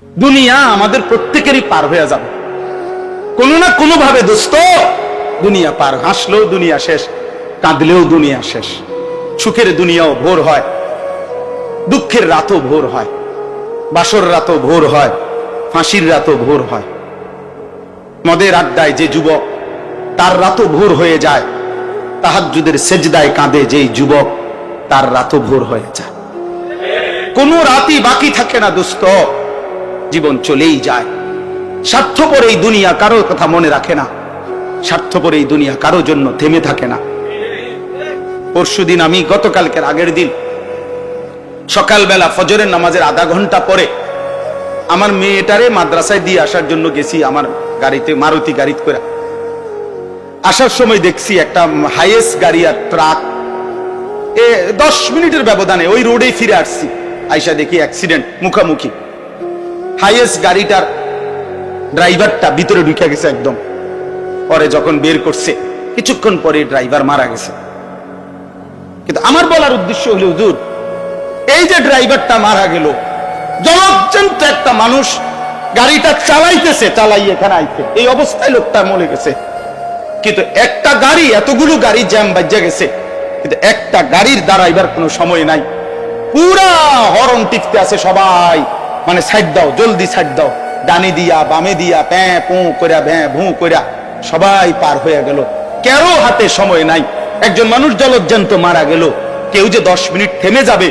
দুনিয়া আমাদের প্রত্যেকেরই পার হয়ে যাবে কোনো না কোনো ভাবে। দোস্ত, দুনিয়া পার, হাসলেও দুনিয়া শেষ, কাঁদলেও দুনিয়া শেষ। সুখের দুনিয়াও ভোর হয়, দুঃখের রাতও ভোর হয়, বাসর রাতও ভোর হয়, ফাঁসির রাতও ভোর হয়। মদের আড্ডায় যে যুবক, তার রাতও ভোর হয়ে যায়। তাহাজ্জুদের সেজদায় কাঁদে যেই যুবক, তার রাতও ভোর হয়ে যায়। কোনো রাতই বাকি থাকে না দোস্ত, জীবন চলেই যায়। স্বার্থপর এই দুনিয়া কারোর কথা মনে রাখে না, স্বার্থপর এই দুনিয়া কারোর জন্য থেমে থাকে না। পরশুদিন আমি, গতকালকের আগের দিন সকালবেলা ফজরের নামাজের আধা ঘন্টা পরে আমার মেয়েটারে মাদ্রাসায় দিয়ে আসার জন্য গেছি আমার গাড়িতে, মারুতি গাড়িতে করে। আসার সময় দেখছি একটা হাইয়েস্ট গাড়ি আর ট্রাক, 10 মিনিটের ব্যবধানে ওই রোডেই ফিরে আসছি। আইসা দেখি অ্যাক্সিডেন্ট, মুখামুখি। হাইয়েস্ট গাড়িটার ড্রাইভারটা ভিতরে ঢুকে গেছে একদম। পরে যখন বের করছে, কিছুক্ষণ পরে ড্রাইভার মারা গেছে। কিন্তু আমার বলার উদ্দেশ্য হলো, হুজুর, এই যে ড্রাইভারটা মারা গেল, জলজ্জন্ত একটা মানুষ গাড়িটা চালাইতেছে, চালাই এখানে আইতে, এই অবস্থায় লোকটা মরে গেছে। কিন্তু একটা গাড়ি, এতগুলো গাড়ি জ্যাম বাজে গেছে, কিন্তু একটা গাড়ির দাঁড়াইবার কোনো সময় নাই। পুরা হরন টিপতে আছে সবাই, মানে সাইড দাও, জলদি সাইড দাও, ডানি দিয়া বামে দিয়া প্যাঁ পু কইরা ভ্যাঁ ভু কইরা সবাই পার হয়ে গেল। কারো হাতে সময় নাই। একজন মানুষ জলজ্জন্ত মারা গেল, কেউ যে 10 মিনিট থেমে যাবে,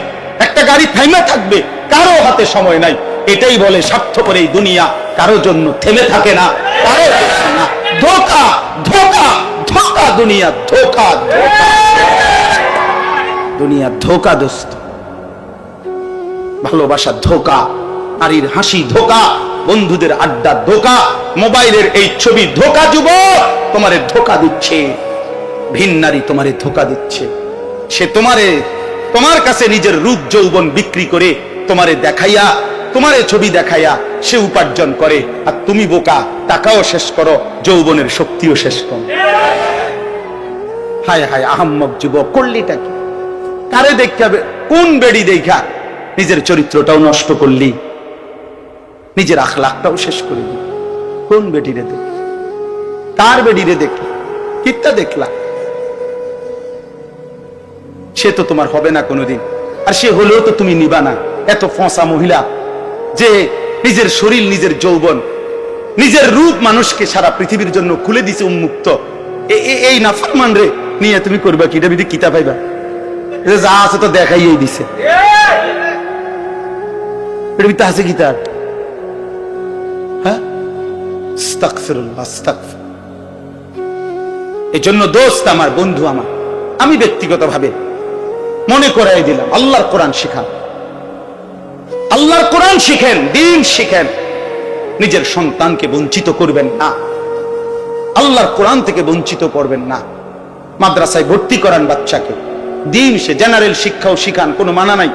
একটা গাড়ি থেমে থাকবে, কারো হাতে সময় নাই। এটাই বলে স্বার্থপর এই দুনিয়া কারো জন্য থেমে থাকে না, কারো জন্য না। ধোঁকা, ধোঁকা, ধোঁকা, দুনিয়া ধোঁকা, ধোঁকা, দুনিয়া ধোঁকা দোস্ত। ভালোবাসা ধোঁকা, নারীর হাসি ধোঁকা, বন্ধুদের আড্ডা ধোঁকা, মোবাইলের এই ছবি ধোঁকা। যুবক, তোমারে ধোঁকা দিচ্ছে, ভিন নারী তোমারে ধোঁকা দিচ্ছে। সে তোমার কাছে নিজের রূপ যৌবন বিক্রি করে তোমারে দেখাইয়া, তোমারে ছবি দেখাইয়া সে উপার্জন করে। আর তুমি বোকা, টাকাও শেষ করো, যৌবনের শক্তিও শেষ করো। হায় হায় আহাম্মক যুবক, করলিটা কি? কারে দেখা, কোন বেড়ি দেখা নিজের চরিত্রটাও নষ্ট করলি, নিজের আখলাকটাও শেষ করলি? কোন বেডিরে দেখ, কার বেডিরে দেখলা, কিটা দেখলা? সে তো তোমার হবে না কোনোদিন, আর সে হলেও তো তুমি নিবা না। এত ফসা মহিলা যে নিজের শরীর, নিজের যৌবন, নিজের রূপ মানুষকে সারা পৃথিবীর জন্য খুলে দিছে উন্মুক্ত, এই নাফরমান রে নিয়ে তুমি করবা কি? এটা বিধি কিতা পাইবা? যা আছে তো দেখাইই দিছে। এটা বিধি আছে গীতার? হ্যাঁ, আস্তাগফিরুল্লাহ, আস্তাগফির। এই জন্য দোস্ত আমার, বন্ধু আমার, আমি ব্যক্তিগতভাবে মনে করাই দিলাম, আল্লাহর কোরআন শিখান, আল্লাহর কোরআন শিখেন, দ্বীন শিখেন। নিজের সন্তানকে বঞ্চিত করবেন না, আল্লাহর কোরআন থেকে বঞ্চিত করবেন না। মাদ্রাসায় ভর্তি করান বাচ্চাকে, দ্বীন সে জেনারেল শিক্ষাও শিখান, কোনো মানা নাই।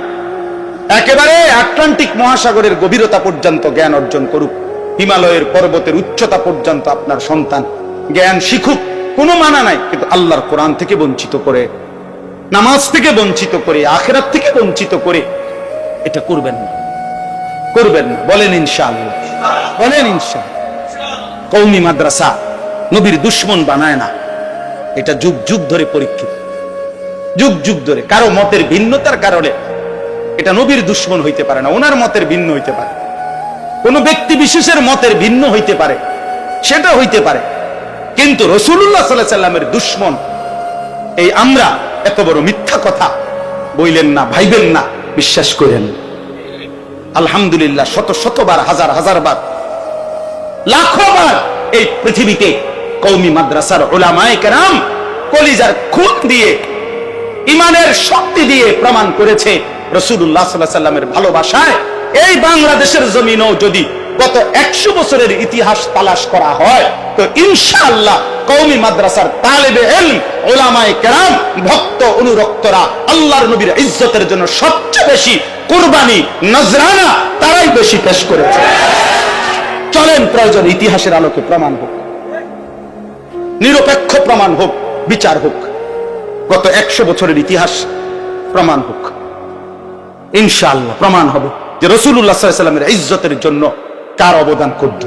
একেবারে আটলান্টিক মহাসাগরের গভীরতা পর্যন্ত জ্ঞান অর্জন করুক, হিমালয়ের পর্বতের উচ্চতা পর্যন্ত আপনার সন্তান জ্ঞান শিখুক, কোনো মানা নাই। কিন্তু আল্লাহর কোরআন থেকে বঞ্চিত করে, নামাজ থেকে বঞ্চিত করে, আখিরাত থেকে বঞ্চিত করে এটা করবেন না, করবেন না। বলেন ইনশাআল্লাহ, বলেন ইনশাআল্লাহ। কওমি মাদ্রাসা নবীর দুশমন বানায় না, এটা যুগ যুগ ধরে পরীক্ষিত, যুগ যুগ ধরে। কারো মতের ভিন্নতার কারণে এটা নবীর দুশমন হইতে পারে না। ওনার মতের ভিন্ন হইতে পারে, কোন ব্যক্তি বিশেষের মতের ভিন্ন হইতে পারে, সেটা হইতে পারে, কিন্তু রাসূলুল্লাহ সাল্লাল্লাহু আলাইহি ওয়াসাল্লামের দুশমন এই আমরা এত বড় মিথ্যা কথা বইলেন না, ভাইবেন না, বিশ্বাস করেন। আলহামদুলিল্লাহ, শত শতবার, হাজার হাজার বার, লাখো বার এই পৃথিবীতে কওমি মাদ্রাসার উলামায়ে কেরাম কলিজার খুন দিয়ে, ইমানের শক্তি দিয়ে প্রমাণ করেছে রাসূলুল্লাহ সাল্লাল্লাহু আলাইহি ওয়াসাল্লামের ভালোবাসায়। এই বাংলাদেশের জমিনও যদি গত 100 বছরের ইতিহাস তালাশ করা হয়, তো ইনশাআল্লাহ কওমি মাদ্রাসার তালেবে ইলম, উলামায়ে কেরাম, ভক্ত অনুরক্তরা আল্লাহর নবীর ইজ্জতের জন্য সবচেয়ে বেশি কুরবানি, নজরানা তারাই বেশি পেশ করেছে। চলেন, প্রয়োজন ইতিহাসের আলোকে প্রমাণ হোক, নিরপেক্ষ প্রমাণ হোক, বিচার হোক, গত 100 বছরের ইতিহাস প্রমাণ হোক। ইনশাআল্লাহ প্রমাণ হবে। যে রাসূলুল্লাহ সাল্লাল্লাহু আলাইহি ওয়াসাল্লামের ইজ্জতের জন্য কার অবদান কত।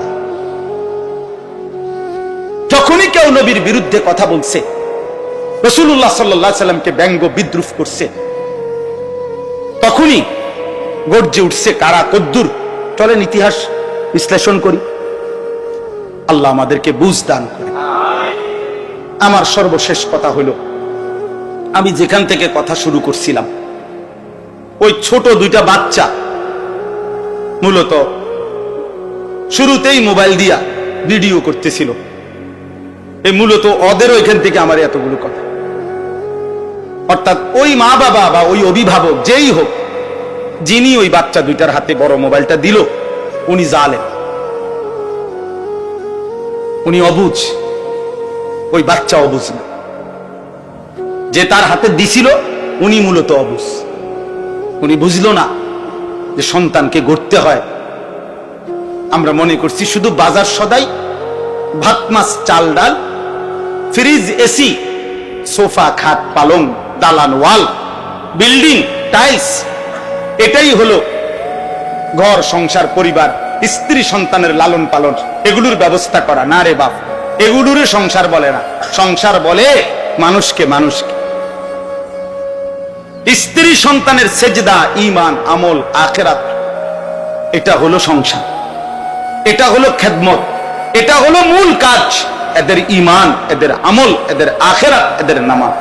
যখনই কেউ নবীর বিরুদ্ধে কথা বলছে, রাসূলুল্লাহ সাল্লাল্লাহু আলাইহি ওয়াসাল্লামকে ব্যঙ্গ বিদ্রুপ করছে, তখনই গর্জে উঠছে কারা কদ্দুর। চলেন ইতিহাস বিশ্লেষণ করি, আল্লাহ আমাদেরকে বুঝ দান করে। আমার সর্বশেষ কথা হলো, আমি যেখান থেকে কথা শুরু করছিলাম, ওই ছোট দুইটা বাচ্চা মূলত শুরুতেই মোবাইল দিয়া ভিডিও করতেছিল। এই মূলত ওদেরও এখান থেকে আমার এতগুলো কথা। অর্থাৎ ওই মা বাবা বা ওই অভিভাবক যেই হোক, যিনি ওই বাচ্চা দুইটার হাতে বড় মোবাইলটা দিল, উনি জালেম, উনি অবুঝ। ওই বাচ্চা অবুঝ না, যে তার হাতে দিছিল উনি মূলত অবুঝ। উনি বুঝলো না যে সন্তানকে গড়তে হয়। আমরা মনে করছি শুধু বাজার সদাই, ভাত মাছ চাল ডাল, ফ্রিজ এসি, সোফা খাট পালং, দালান ওয়াল, বিল্ডিং টাইলস, এটাই হলো ঘর সংসার পরিবার, স্ত্রী সন্তানের লালন পালন, এগুলোর ব্যবস্থা করা। না রে বাপ, এগুলোর সংসার বলে না। সংসার বলে মানুষকে মানুষকে। স্ত্রী সন্তানের সেজদা, ঈমান, আমল, আখিরাত, এটা হলো সংসার, এটা হলো খেদমত, এটা হলো মূল কাজ। এদের ঈমান, এদের আমল, এদের আখিরাত, এদের নামাজ।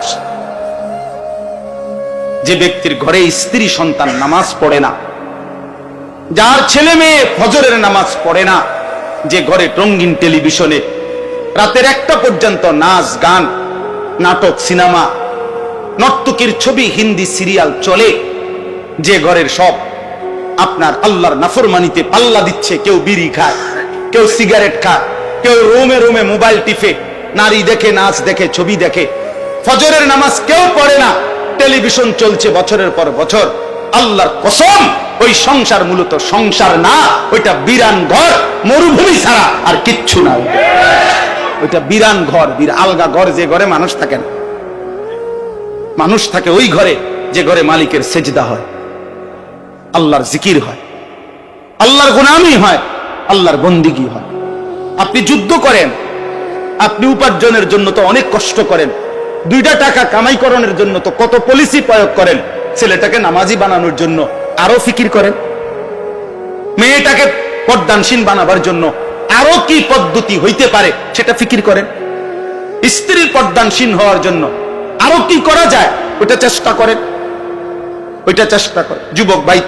যে ব্যক্তির ঘরে স্ত্রী সন্তান নামাজ পড়ে না, যার ছেলে মেয়ে ফজরের নামাজ পড়ে না, যে ঘরে রঙিন টেলিভিশনে রাতের 1টা পর্যন্ত নাচ গান, নাটক, সিনেমা, নর্তকীর ছবি, হিন্দি সিরিয়াল চলে, যে ঘরের সব আপনার আল্লাহর নাফরমানিতে পাল্লা দিচ্ছে, কেউ বিড়ি খায়, কেউ সিগারেট খায়, কেউ রুমে রুমে মোবাইল টিপে, নারী দেখে, নাচ দেখে, ছবি দেখে, ফজরের নামাজ কেউ পড়ে না, টেলিভিশন চলছে বছরের পর বছর, আল্লাহর কসম ওই সংসার মূলত সংসার না, ওইটা বিরান ঘর, মরুভূমি ছাড়া আর কিচ্ছু না। ওইটা বিরান ঘর, আলগা ঘর, যে ঘরে মানুষ থাকে না। মানুষ থাকে ওই ঘরে যে ঘরে মালিকের সেজদা হয়, আল্লাহর জিকির হয়, আল্লাহর গোলামি হয়, আল্লাহর বন্দিগি হয়। আপনি যুদ্ধ করেন, আপনি উপার্জনের জন্য তো অনেক কষ্ট করেন, 2টা টাকা কামাই করানোর জন্য তো কত পলিসি প্রয়োগ করেন, ছেলেটাকে নামাজি বানানোর জন্য আরো ফিকির করেন, মেয়েটাকে পর্দানসীন বানাবার জন্য আরো কি পদ্ধতি হইতে পারে সেটা ফিকির করেন, স্ত্রীর পর্দানসীন হওয়ার জন্য আরো কি করা যায় ওইটা চেষ্টা করেন, ওইটা চেষ্টা করেন। যুবক ভাই,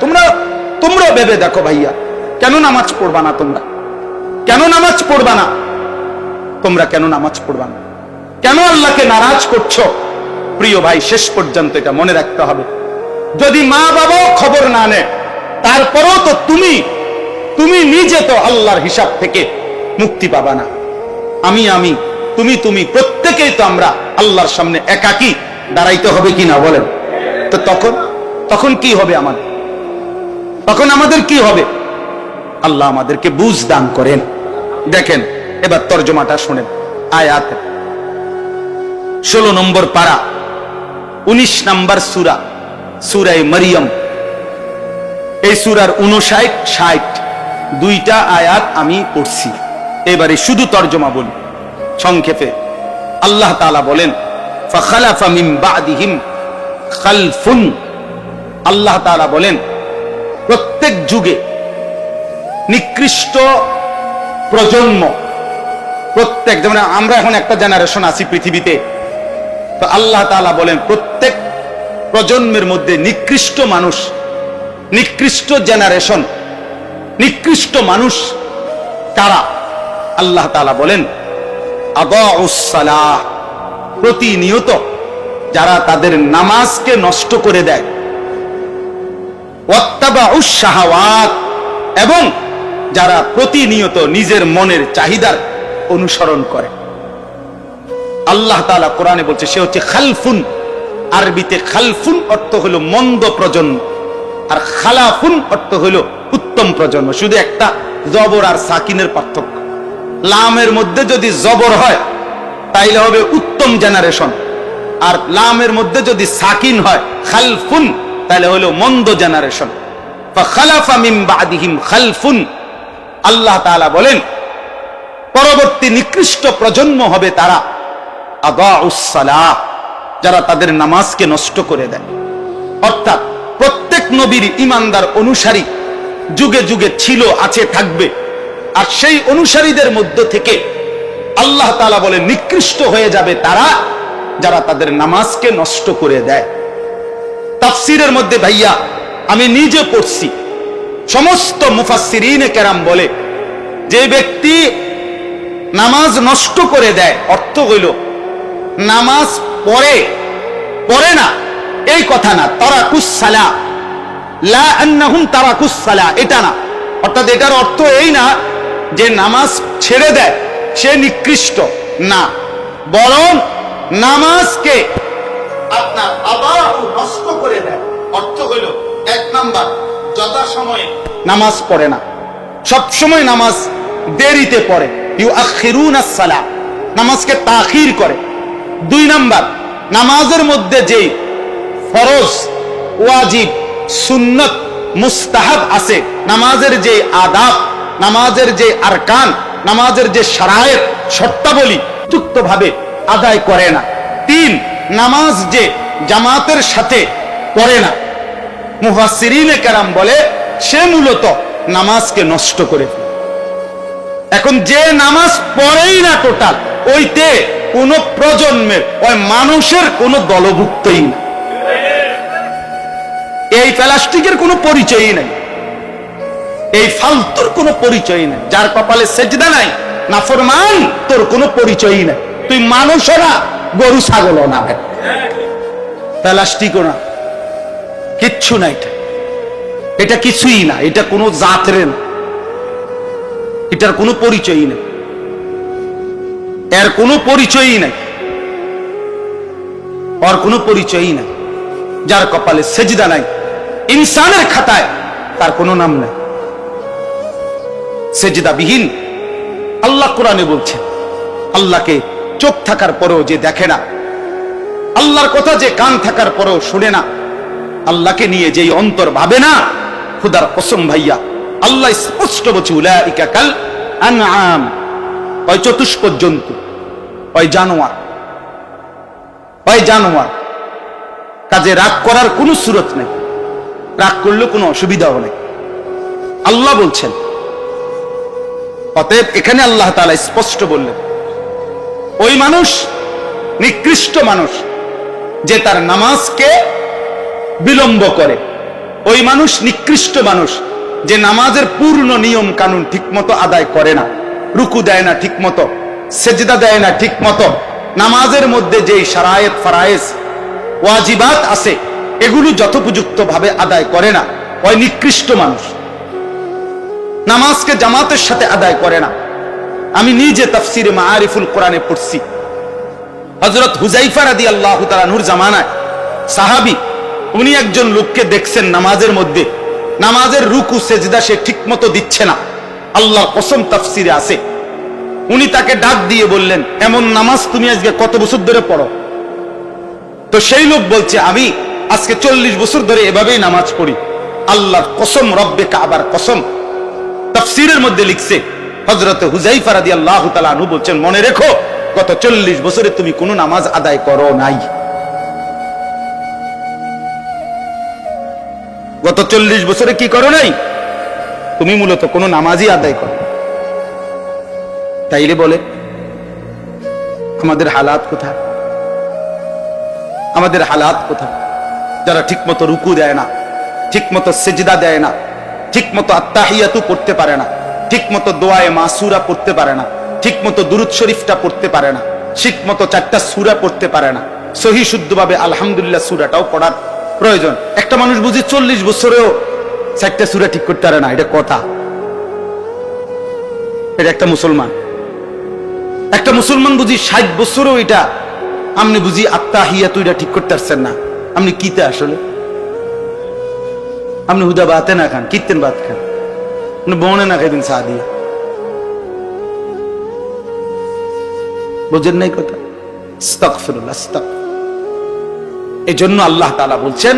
তোমরা ভেবে দেখো ভাইয়া, কেন নামাজ পড়বা না? তোমরা কেন নামাজ পড়বা না? তোমরা কেন নামাজ পড়বা না? কেন আল্লাহকে নারাজ করছো? প্রিয় ভাই, শেষ পর্যন্ত এটা মনে রাখতে হবে, যদি মা বাবাও খবর না নেয়, তারপরেও তো তুমি নিজে তো আল্লাহর হিসাব থেকে মুক্তি পাবা না। আমি তুমি প্রত্যেকেই তো আমরা আল্লাহর সামনে একাকী দাঁড়াইতে হবে কিনা বলেন? তো তখন কি হবে আমাদের? তখন আমাদের কি হবে? আল্লাহ আমাদেরকে বুঝ দান করেন। দেখেন এবার তর্জমাটা শোনেন। আয়াত 16 নম্বর পারা, 19 নম্বর সূরা, সূরায়ে মারইয়াম। এই সূরার 59, 60 2টা আয়াত আমি পড়ছি। এবারে শুধু তর্জমা বলি সংক্ষেপে। আল্লাহ তাআলা বলেন, ফাখালাফা মিন বাদিহিম খালফুন। আল্লাহ তাআলা বলেন, প্রত্যেক যুগে নিকৃষ্ট প্রজন্ম, প্রত্যেক, যেমন আমরা এখন একটা জেনারেশন আছি পৃথিবীতে, তো আল্লাহ তাআলা বলেন প্রত্যেক প্রজন্মের মধ্যে নিকৃষ্ট মানুষ, নিকৃষ্ট জেনারেশন, নিকৃষ্ট মানুষ কারা? আল্লাহ তাআলা বলেন, আদাউস সালাহ, প্রতিনিয়ত যারা তাদের নামাজকে নষ্ট করে দেয়, ওয়াত্তাবাউস শাহাওয়াত, এবং যারা প্রতিনিয়ত নিজের মনের চাহিদার অনুসরণ করে। আল্লাহ তাআলা কোরআনে বলছে সে হচ্ছে খালফুন। আরবিতে খালফুন অর্থ হলো মন্দ প্রজন্ম, আর খালাফুন অর্থ হলো উত্তম প্রজন্ম। শুধু একটা জবর আর সাকিনের পার্থক্য। লামের মধ্যে যদি জবর হয় তাইলে হবে উত্তম জেনারেশন, আর লামের মধ্যে যদি সাকিন হয় খালফুন তাহলে হলো মন্দ জেনারেশন। ফাখালাফা মিন বাদিহিম খালফুন, আল্লাহ তাআলা বলেন পরবর্তী নিকৃষ্ট প্রজন্ম হবে তারা আদাউস সালাহ, যারা তাদের নামাজকে নষ্ট করে দেয়। অর্থাৎ প্রত্যেক নবীর ঈমানদার অনুসারী যুগে যুগে ছিল, আছে, থাকবে। আর সেই অনুসারীদের মধ্য থেকে আল্লাহ তাআলা বলে নিকৃষ্ট হয়ে যাবে তারা যারা তাদের নামাজকে নষ্ট করে দেয়। তাফসীরের মধ্যে ভাইয়া আমি নিজে পড়ছি, সমস্ত মুফাসসিরিনে কেরাম বলে যে ব্যক্তি নামাজ নষ্ট করে দেয়, অর্থ হইল নামাজ পড়ে না, এই কথা না। তারাকুস সালাহ, লা আন্নাহুম তারাকুস সালাহ, এটা না। অর্থাৎ এটার অর্থ এই না যে নামাজ ছেড়ে দেয় সে নিকৃষ্ট, না। বরং নামাজকে আপনার আবাউ নষ্ট করে দেয়। অর্থ হইল এক নাম্বার, যথাসময়ে নামাজ পড়ে না, সব সময় নামাজ দেরিতে পড়ে, ইউআখিরুনাস সালাহ, নামাজকে তাখির করে। দুই নাম্বার, নামাজের মধ্যে যে ফরজ, ওয়াজিব, সুন্নত, মুস্তাহাব আছে, নামাজের যে আদাব, নামাজের যে আরকান, নামাজের যে শারায়েত, শর্তাবলী যুক্তভাবে আদায় করে না। তিন, নামাজ যে জামাতের সাথে পড়ে না, মুফাসসিরিনে কেরাম বলে সে মূলত নামাজকে নষ্ট করে ফেলে। এখন যে নামাজ পড়েই না টোটাল, ওইতে কোন প্রজন্মের ওই মানুষের কোন দলভুক্তই না, এই প্লাস্টিকের কোনো পরিচয়ই নাই, এই ফালতুর কোনো পরিচয় নাই। যার কপালে সেজদা নাই, নাফরমান, তোর কোনো পরিচয়ই নাই। তুই মানুষও না, গরু ছাগলও না, প্লাস্টিকও না, কিচ্ছু না। এটা কিছুই না, এটা কোনো জাতের না, এটার কোনো পরিচয়ই নাই, এর কোনো পরিচয়ই নাই, ওর কোনো পরিচয়ই নাই। যার কপালে সেজদা নাই, ইনসানের খাতায় তার কোনো নাম নাই, সেজদাবিহীন। আল্লাহ কোরআনে বলছেন, আল্লাহকে চোখ থাকার পরেও যে দেখে না, আল্লাহর কথা যে কান থাকার পরেও শুনে না, আল্লাহকে নিয়ে যেই অন্তর ভাবে না, খুদার কসম ভাইয়া আল্লাহ স্পষ্ট বলছে উলাইকা কাল আনআম, ওই চতুষ্পদ জন্তু, ওই জানোয়ার, ওই জানোয়ার। কাজে রাগ করার কোনো সুরত নেই, রাগ করলে কোনো অসুবিধাও নেই, আল্লাহ বলছেন। অতএব এখানে আল্লাহ তাআলা স্পষ্ট বললেন ওই মানুষ নিকৃষ্ট মানুষ যে তার নামাজকে বিলম্ব করে, ওই মানুষ নিকৃষ্ট মানুষ যে নামাজের পূর্ণ নিয়ম কানুন ঠিকমতো আদায় করে না, রুকু দেয় না ঠিকমতো, সেজদা দেয় না ঠিকমতো, নামাজের মধ্যে যেই শারায়েত, ফারায়েজ, ওয়াজিবাত আছে এগুলো যথোপযুক্ত ভাবে আদায় করে না, ওই নিকৃষ্ট মানুষ। নামাজকে জামাতের সাথে আদায় করে না। আমি নিজে তাফসীরে মাআরিফুল কোরআনে পড়ছি, হযরত হুযায়ফা রাদিয়াল্লাহু তাআলা নূর জামানায় সাহাবী, উনি একজন লোককে দেখছেন নামাজের মধ্যে নামাজের রুকু সেজদা সে ঠিকমতো দিচ্ছে না, আল্লাহর কসম তাফসীরে আছে। উনি তাকে ডাক দিয়ে বললেন, এমন নামাজ তুমি আজকে কত বছর ধরে পড়ো? তো সেই লোক বলছে, আমি আজকে 40 বছর ধরে এভাবেই নামাজ পড়ি। আল্লাহর কসম, রব্বে কাবার কসম। তাফসীরের মধ্যে লিখছে হযরত হুযায়ফা রাদিয়াল্লাহু তাআলা আনহু বলছেন, মনে রেখো গত 40 বছরে তুমি কোনো নামাজ আদায় করো নাই, গত 40 বছরে কি করো নাই? তুমি মূলত কোনো নামাজই আদায় করো। তাইলে বলে আমাদের হালাত কোথায়? আমাদের হালাত কোথায়? যারা ঠিকমতো রুকু দেয় না, ঠিকমতো সেজদা দেয় না, ঠিকমতো আত্তাহিয়াতু পড়তে পারে না, ঠিকমতো দোয়ায়ে মাসুরা পড়তে পারে না, ঠিকমতো দুরূদ শরীফটা পড়তে পারে না, ঠিকমতো 4টা সূরা পড়তে পারে না, সহি শুদ্ধভাবে আলহামদুলিল্লাহ সূরাটাও পড়ার প্রয়োজন। একটা মানুষ বুঝি 40 বছরেও 4টা সূরা ঠিক করতে পারে না, এটা কথা? এটা একটা মুসলমান? একটা মুসলমান বুঝি 60 বছরেও এটা আপনি বুঝি আত্তাহিয়াতু এটা ঠিক করতে পারছেন না? আপনি কিতে আসলে? আপনি হুদা বাতে না খান, কিতেন বাত খান, আপনি বনে না খাইবেন চা দিয়ে, বুঝেন নাই কথা? আস্তাগফিরুল্লাহ, আস্তাগফিরুল্লাহ। এই জন্য আল্লাহ তাআলা বলছেন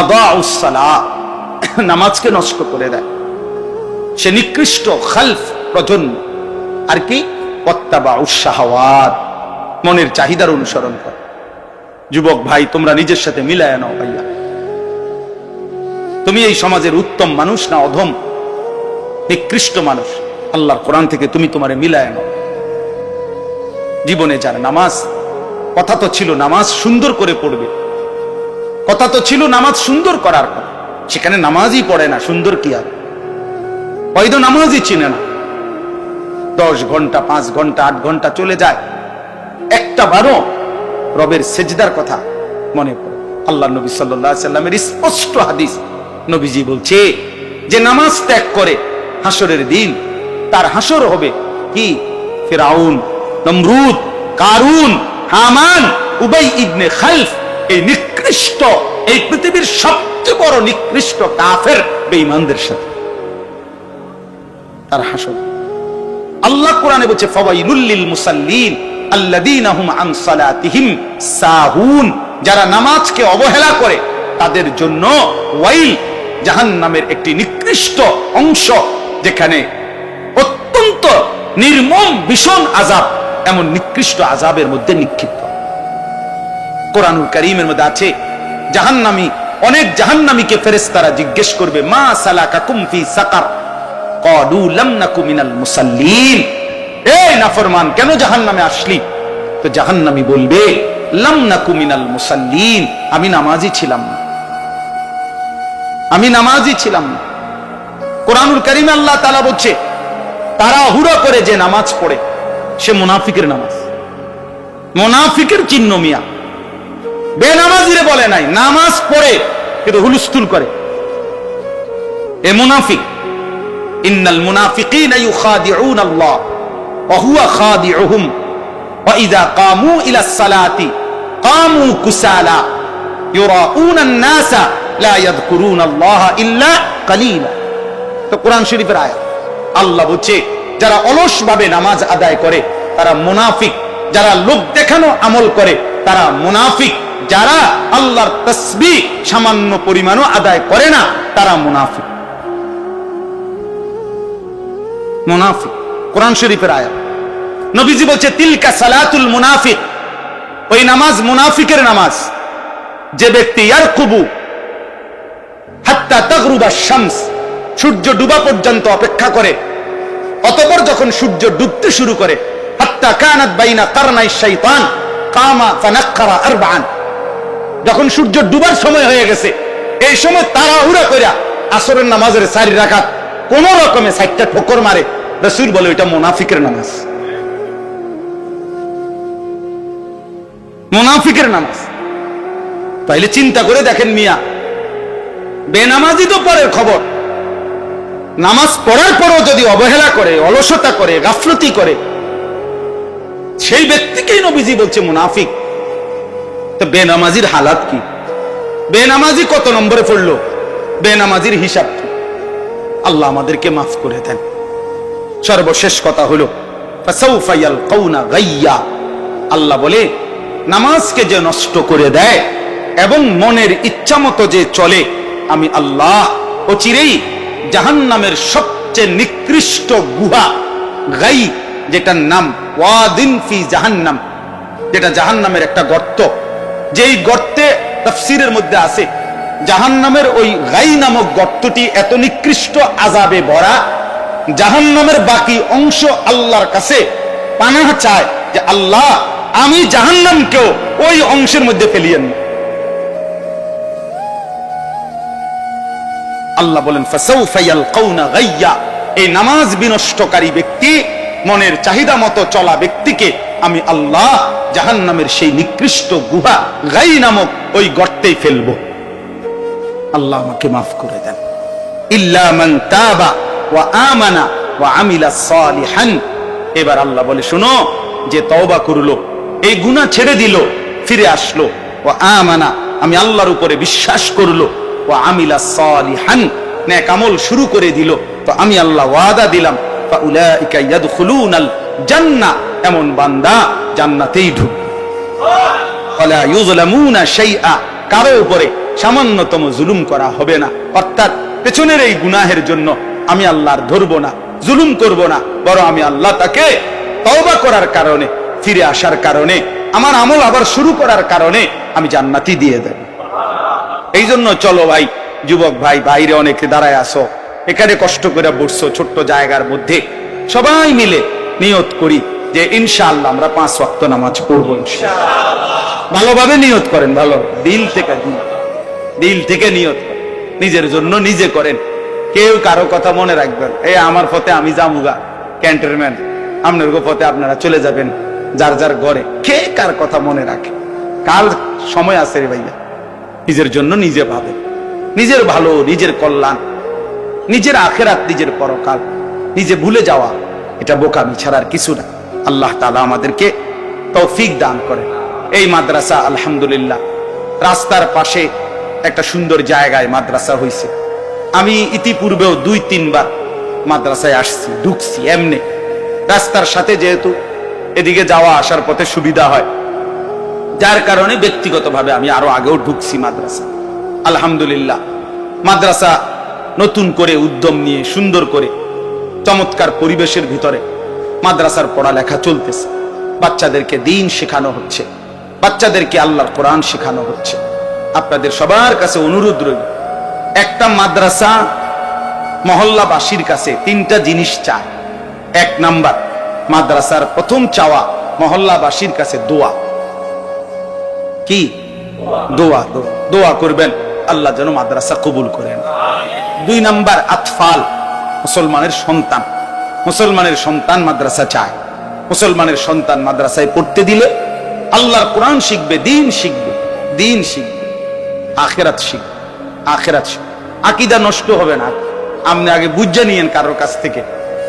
আদাউস সালাহ, নামাজকে নষ্ট করে দেয়। সে নিকৃষ্ট খালফ প্রজন্ম। আর কি? ওয়াত্তাবাউশ শাহাওয়াত, মনের চাহিদার অনুসরণ করে। যুবক ভাই, তোমরা নিজের সাথে মিলায় নাও ভাইয়া, তুমি এই সমাজের উত্তম মানুষ না অধম নিকৃষ্ট মানুষ? আল্লাহর কোরআন থেকে তুমি তোমারে মিলায় নাও। জীবনে যার নামাজ, কথা তো ছিল নামাজ সুন্দর করে পড়বে, কথা তো ছিল নামাজ সুন্দর করার কথা, সেখানে নামাজই পড়ে না, সুন্দর কি আর? হয়তো নামাজই চিনে না। 10 ঘন্টা 5 ঘন্টা 8 ঘন্টা চলে যায়, একটা বারো রবের সেজদার কথা মনে পড়ে। আল্লাহ নবী সাল্লাল্লাহু আলাইহি সাল্লামের স্পষ্ট হাদিস, নবীজি বলছে যে নামাজ ত্যাগ করে হাসরের দিন তার হাসর হবে কি? ফিরাউন, নমরুদ, কারুন, হামান, উবাই ইবনে খালফ, এই নিকৃষ্ট, এই পৃথিবীর সবচেয়ে বড় নিকৃষ্ট কাফের বেঈমানদের সাথে তার হাসর। আল্লাহ কোরআনে বলছে ফাওয়াইলুল লিল মুসাল্লিন আল্লাযীনা হুম আন সালাতিহিম সাহুন, যারা নামাজকে অবহেলা করে তাদের জন্য ওয়াইল, জাহান্নামের একটি নিকৃষ্ট অংশ, যেখানে অত্যন্ত নির্মম ভীষণ আযাব, এমন নিকৃষ্ট আযাবের মধ্যে নিক্ষিপ্ত। কোরআনুল কারীমের মধ্যে আছে জাহান্নামী, অনেক জাহান্নামীকে ফেরেশতারা জিজ্ঞেস করবে মা সালাকাকুম ফি সাকার ক্বালু লাম নাকু মিনাল মুসাল্লিন, এই নাফরমান কেন জাহান্নামে আসলি? তো জাহান্নামী বলবে লাম নাকু মিনাল মুসাল্লিন, আমি নামাজি ছিলাম না, আমি নামাজি ছিলাম না। কোরআনুল কারীমে আল্লাহ তাআলা বলছে তাড়াহুড়ো করে যে নামাজ পড়ে সে মুনাফিকের নামাজ, মুনাফিকের চিহ্ন মিয়া। বেনামাজিরে বলে নাই, নামাজ পড়ে কিন্তু হুলস্থুল করে, এ মুনাফিক। ইন্নাল মুনাফিকিনা ইউখাদিউনা আল্লাহ ওয়া হুয়া খাদিউহুম ওয়া ইযা কামু ইলাস সালাতি কামু কুসালা ইউরাউনা আন-নাসা লা ইয়াযকুরুনা আল্লাহ ইল্লা কালিলা। তো কোরআন শরীফের আয়াত। আল্লাহ বলছে যারা অলসভাবে নামাজ আদায় করে তারা মুনাফিক, যারা লোক দেখানো আমল করে তারা মুনাফিক, যারা আল্লাহর তাসবিহ সামান্য পরিমাণও আদায় করে না তারা মুনাফিক। মুনাফিক কোরআন শরীফের আয়াত। নবীজি বলছে তিলকা সালাতুল মুনাফিক, ওই নামাজ মুনাফিকের নামাজ। যে ব্যক্তি ইয়ারকুবু হাত্তা তাগরুবা শামস, সূর্য ডুবা পর্যন্ত অপেক্ষা করে, অতঃপর যখন সূর্য ডুবতে শুরু করে হাত্তা কানাত বাইনা কারনাই শাইতান কামা ফানাক্কারা আরবাআন, যখন সূর্য ডুবার সময় হয়ে গেছে এই সময় তাড়াহুড়া কইরা আসরের নামাজের 4 রাকাত কোন রকমে 4টা ঠোকর মারে, রাসূল বলে এটা মুনাফিকের নামাজ, মুনাফিকের নামাজ। তাইলে চিন্তা করে দেখেন মিয়া, বেনামাজি তো পরের খবর, নামাজ পড়ার পরও যদি অবহেলা করে, অলসতা করে, গাফলতি করে, সেই ব্যক্তিকেই নবীজি বলছে মুনাফিক। তো বেনামাজির হালাত কি? বেনামাজি কত নম্বরে পড়লো? বেনামাজির হিসাব কি? আল্লাহ আমাদেরকে মাফ করে দেন। সর্বশেষ কথা হলো ফাসাউফা ইয়ালকাউনা গাইয়া, আল্লাহ বলে নামাজকে যে নষ্ট করে দেয় এবং মনের ইচ্ছা মতো যে চলে, আমি আল্লাহ অচিরেই জাহান্নামের সবচেয়ে নিকৃষ্ট গুহা গাই, যেটার নাম ওয়াদিন ফি জাহান্নাম, যেটা জাহান্নামের একটা গর্ত, যেই গর্তে তাফসীরের মধ্যে আছে জাহান্নামের ওই গাই নামক গর্তটি এত নিকৃষ্ট আযাবে ভরা, জাহান্নামের বাকি অংশ আল্লাহর কাছে পানাহ চায় যে আল্লাহ আমি জাহান্নামকেও ওই অংশের মধ্যে ফেলিয়েন। আল্লাহ বলেন ফাসাউফা ইয়ালকাউনা গাইয়া, এই নামাজ বিনষ্টকারী ব্যক্তি, মনের চাহিদা মতো চলা ব্যক্তিকে আমি আল্লাহ জাহান্নামের সেই নিকৃষ্ট গুহা গাই নামক ওই গর্তেই ফেলবো। আল্লাহ আমাকে মাফ করে দেন। ইল্লা মান তাবা ওয়া আমানা ওয়া আমিলা সালিহান, এবার আল্লাহ বলে শোনো, যে তওবা করলো, এই গুনাহ ছেড়ে দিল, ফিরে আসলো, ওয়া আমানা আমি আল্লাহর উপরে বিশ্বাস করলো, ওয়া আমিলা সালিহান নেক আমল শুরু করে দিল, তো আমি আল্লাহ ওয়াদা দিলাম ফাউলাইকা ইয়াদখুলুনাল জান্নাহ, এমন বান্দা জান্নাতেই ঢুকবে। ওয়ালা ইউযলামুনা শাইআ, কারো উপরে সামান্যতম জুলুম করা হবে না। অর্থাৎ পেছনের এই গুনাহের জন্য আমি আল্লাহর ধরবো না, জুলুম করব না, বরং আমি আল্লাহ তাকে তওবা করার কারণে, ফিরে আসার কারণে, আমার আমল আবার শুরু করার কারণে আমি জান্নাতি দিয়ে দেব। এই জন্য চলো ভাই, যুবক ভাই, বাইরে অনেকে দাঁড়ায় আসো, এখানে কষ্ট করে বসছো ছোট্ট জায়গার মধ্যে, সবাই মিলে নিয়ত করি যে ইনশাআল্লাহ আমরা 5 ওয়াক্ত নামাজ পড়বো। ভালোভাবে নিয়ত করেন, ভালো দিল থেকে নিয়ত করেন, নিজের জন্য নিজে করেন। কেউ কারো কথা মনে রাখবেন, এই আমার পথে আমি যামুগা ক্যান্টনমেন্ট, আপনার পথে আপনারা চলে যাবেন যার যার ঘরে। কে কার কথা মনে রাখে? কাল সময় আছে রে ভাইয়া, নিজের জন্য নিজে ভাবে, নিজের ভালো, নিজের কল্যাণ, নিজের আখেরাত, নিজের পরকাল নিজে ভুলে যাওয়া, এটা বোকামি ছাড়ার কিছু না। আল্লাহ তাআলা আমাদেরকে তৌফিক দান করে। এই মাদ্রাসা আলহামদুলিল্লাহ রাস্তার পাশে একটা সুন্দর জায়গায় মাদ্রাসা হয়েছে। আমি ইতিপূর্বেও 2-3 বার মাদ্রাসায় আসছি, ঢুকছি এমনি রাস্তার সাথে, যেহেতু এদিকে যাওয়া আসার পথে সুবিধা হয়, যার কারণে ব্যক্তিগতভাবে আমি আরো আগেও ঢুকছি মাদ্রাসা। আলহামদুলিল্লাহ মাদ্রাসা নতুন করে উদ্যম নিয়ে সুন্দর করে চমৎকার পরিবেশের ভিতরে মাদ্রাসার পড়ালেখা চলতেছে। বাচ্চাদেরকে দ্বীন শেখানো হচ্ছে, বাচ্চাদেরকে আল্লাহর কোরআন শেখানো হচ্ছে। আপনাদের সবার কাছে অনুরোধ রইল, একটা মাদ্রাসা মহল্লাবাসীর কাছে 3টা জিনিস চায়। 1 নাম্বার, মাদ্রাসার প্রথম চাওয়া মহল্লাবাসীর কাছে দোয়া। কি? দোয়া। দোয়া করবেন আল্লাহ যেন মাদ্রাসা কবুল করেন। 2 নাম্বার, আতফাল, মুসলমানের সন্তান। মুসলমানের সন্তান মাদ্রাসা চায়। মুসলমানের সন্তান মাদ্রাসায় পড়তে দিলে আল্লাহর কোরআন শিখবে, দ্বীন শিখবে, আখিরাত শিখবে, আকীদা নষ্ট হবে না। আপনি আগে বুঝে নিয়েন কারোর কাছ থেকে,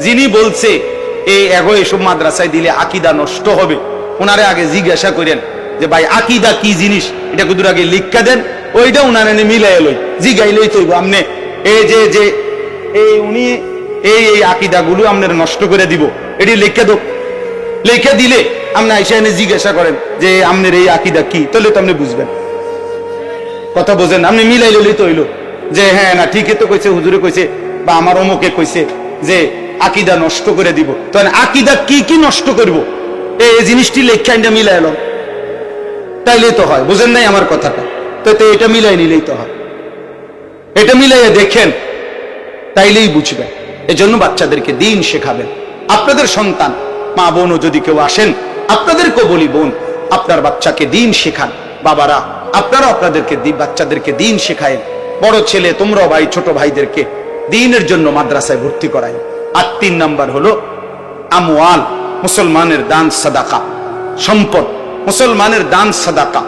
যিনি বলছে এসব মাদ্রাসায় দিলে আকীদা নষ্ট হবে, ওনারে আগে জিজ্ঞাসা করেন যে ভাই আকীদা কি জিনিস, এটা কুদুর আগে লিখা দেন, ওইটা উনারে মিলাই লই, জিগাইলই তৈব। আপনি উনি এই আকীদা গুলো আপনার নষ্ট করে দিব, এটি লিখে দো। লিখে দিলে আপনি আইসা এনে জিজ্ঞাসা করেন যে আপনার এই আকীদা কি, তাহলে তো আপনি বুঝবেন। কথা বোঝেন? আপনি মিলাই লইলেই তো হইলো যে হ্যাঁ না ঠিকই তো কইছে, হুজুরে কইছে বা আমার অমুকে কইছে যে আকীদা নষ্ট করে দিব। তাহলে আকীদা কি কি নষ্ট করব, এই জিনিসটি লেখা এটা মিলাই এলাম, তাইলেই তো হয়। বুঝেন নাই আমার কথাটা? তো এটা মিলাই নিলেই তো হয়। এটা মিলাইয়া দেখেন, তাইলেই বুঝবেন। এজন্য বাচ্চাদেরকে দ্বীন শেখাবেন। আপনাদের সন্তান, মা বোনও যদি কেউ আসেন, আপনাদেরকেও বলি, বোন আপনার বাচ্চাকে দ্বীন শেখান। বাবারা আপনারাও আপনাদেরকে বাচ্চাদেরকে দ্বীন শেখায়েন। বড় ছেলে তোমরাও ভাই ছোট ভাইদেরকে দ্বীনের জন্য মাদ্রাসায় ভর্তি করায়। আর 3 নাম্বার হলো আমওয়াল, মুসলমানের দান সাদাকা, সম্পদ, মুসলমানের দান সাদাকা।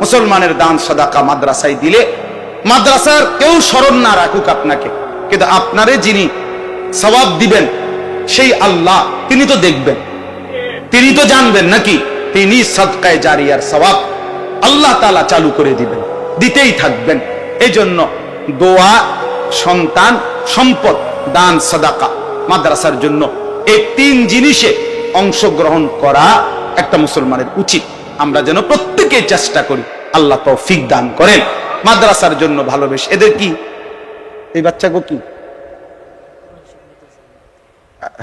মুসলমানের দান সাদাকা মাদ্রাসায় দিলে, মাদ্রাসার কেউ স্মরণ না রাখুক আপনাকে, কিন্তু আপনারে যিনি সওয়াব দিবেন সেই আল্লাহ, তিনি তো দেখবেন, তিনি তো জানবেন নাকি, তিনি সাদকায়ে জারিয়ার সওয়াব আল্লাহ তাআলা চালু করে দিবেন, দিতেই থাকবেন। এই জন্য দোয়া, সন্তান, সম্পদ, দান সাদাকা মাদ্রাসার জন্য এই 3 জিনিসে অংশগ্রহণ করা একটা মুসলমানের উচিত। আমরা যেন প্রত্যেকে চেষ্টা করি, আল্লাহ তৌফিক দান করেন মাদ্রাসার জন্য ভালোবেসে। এদের কি এই বাচ্চাকে কি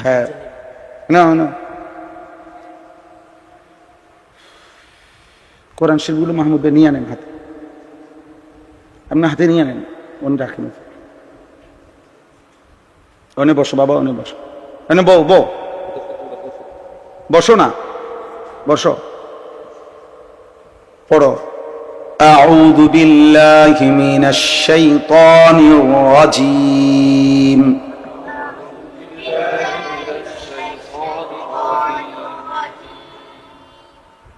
হ্যাঁ না কোরআন শরীফগুলো মাহমুদ ভাই নিয়ে আনেন, হাতে আপনার হাতে নিয়ে আনেন, মনে রাখেন। অনে বসো বাবা, অনে বসো, এনে বসো না, বসো, পড়ো। আউযু বিল্লাহি মিনাশ শাইতানির রাজীম।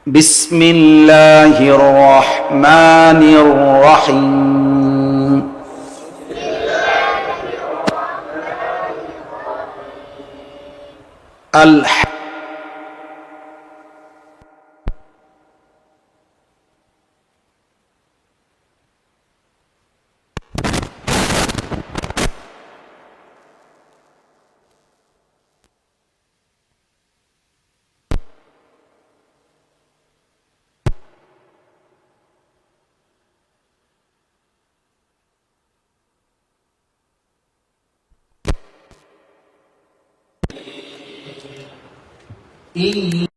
বিসমিল্লাহির রহমানির রহিম। আল্লাহ এই